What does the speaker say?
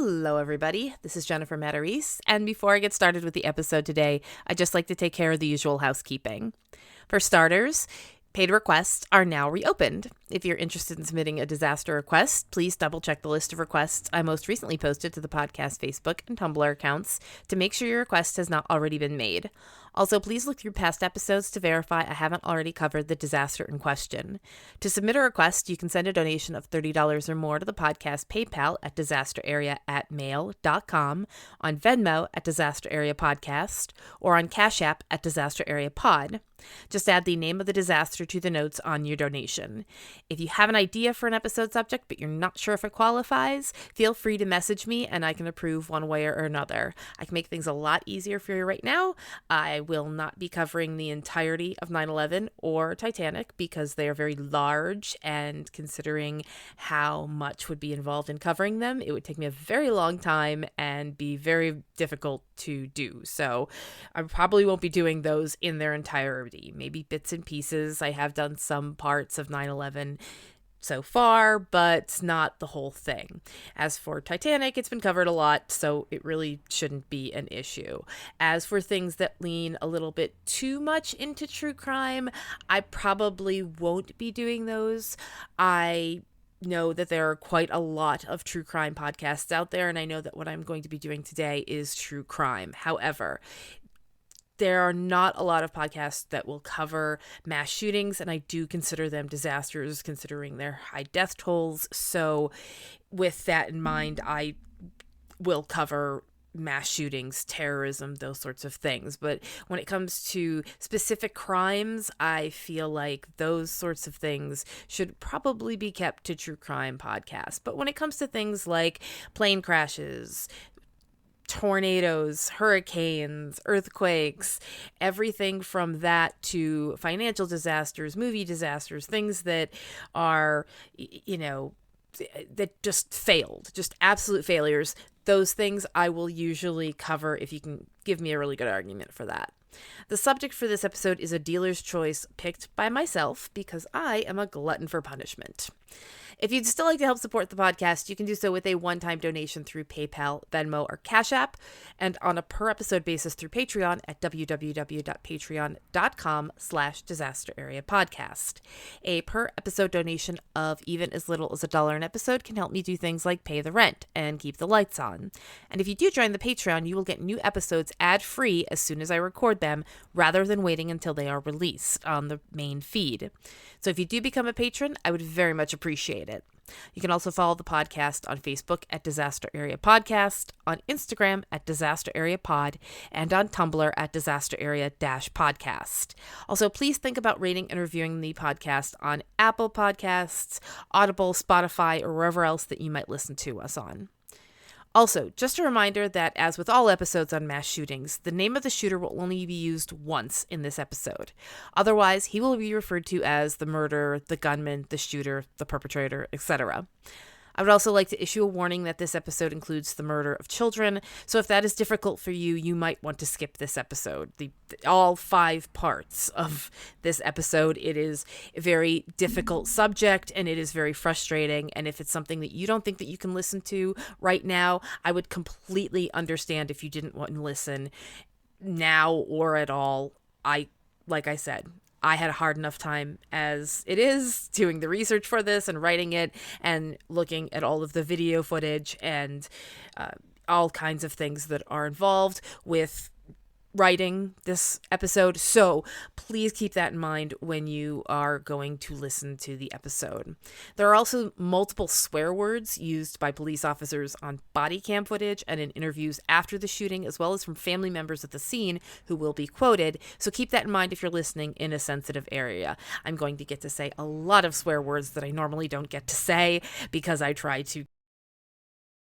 Hello, everybody. This is Jennifer Matarese, and before I get started with the episode today, I'd just like to take care of the usual housekeeping. For starters, paid requests are now reopened. If you're interested in submitting a disaster request, please double-check the list of requests I most recently posted to the podcast Facebook and Tumblr accounts to make sure your request has not already been made. Also, please look through past episodes to verify I haven't already covered the disaster in question. To submit a request, you can send a donation of $30 or more to the podcast PayPal at disasterarea@mail.com, on Venmo at Disaster Area Podcast, or on Cash App at Disaster Area Pod. Just add the name of the disaster to the notes on your donation. If you have an idea for an episode subject but you're not sure if it qualifies, feel free to message me and I can approve one way or another. I can make things a lot easier for you right now. I will not be covering the entirety of 9/11 or Titanic because they are very large, and considering how much would be involved in covering them, it would take me a very long time and be very difficult to do. So I probably won't be doing those in their entirety, maybe bits and pieces. I have done some parts of 9/11 so far, but not the whole thing. As for Titanic, it's been covered a lot, so it really shouldn't be an issue. As for things that lean a little bit too much into true crime, I probably won't be doing those. I know that there are quite a lot of true crime podcasts out there, and I know that what I'm going to be doing today is true crime. However, there are not a lot of podcasts that will cover mass shootings, and I do consider them disasters considering their high death tolls. So with that in mind, I will cover mass shootings, terrorism, those sorts of things. But when it comes to specific crimes, I feel like those sorts of things should probably be kept to true crime podcasts. But when it comes to things like plane crashes, tornadoes, hurricanes, earthquakes, everything from that to financial disasters, movie disasters, things that are, that just failed, just absolute failures. Those things I will usually cover if you can give me a really good argument for that. The subject for this episode is a dealer's choice picked by myself because I am a glutton for punishment. If you'd still like to help support the podcast, you can do so with a one-time donation through PayPal, Venmo, or Cash App, and on a per-episode basis through Patreon at www.patreon.com/disasterareapodcast. A per-episode donation of even as little as $1 an episode can help me do things like pay the rent and keep the lights on. And if you do join the Patreon, you will get new episodes ad-free as soon as I record them, rather than waiting until they are released on the main feed. So if you do become a patron, I would very much appreciate it. You can also follow the podcast on Facebook at Disaster Area Podcast, on Instagram at Disaster Area Pod, and on Tumblr at Disaster Area-Podcast. Also, please think about rating and reviewing the podcast on Apple Podcasts, Audible, Spotify, or wherever else that you might listen to us on. Also, just a reminder that, as with all episodes on mass shootings, the name of the shooter will only be used once in this episode. Otherwise, he will be referred to as the murderer, the gunman, the shooter, the perpetrator, etc. I would also like to issue a warning that this episode includes the murder of children, so if that is difficult for you, you might want to skip this episode. All 5 parts of this episode, it is a very difficult subject, and it is very frustrating, and if it's something that you don't think that you can listen to right now, I would completely understand if you didn't want to listen now or at all. Like I said, I had a hard enough time as it is doing the research for this and writing it and looking at all of the video footage and all kinds of things that are involved with writing this episode. So please keep that in mind when you are going to listen to the episode. There are also multiple swear words used by police officers on body cam footage and in interviews after the shooting, as well as from family members at the scene who will be quoted. So keep that in mind if you're listening in a sensitive area. I'm going to get to say a lot of swear words that I normally don't get to say because I try to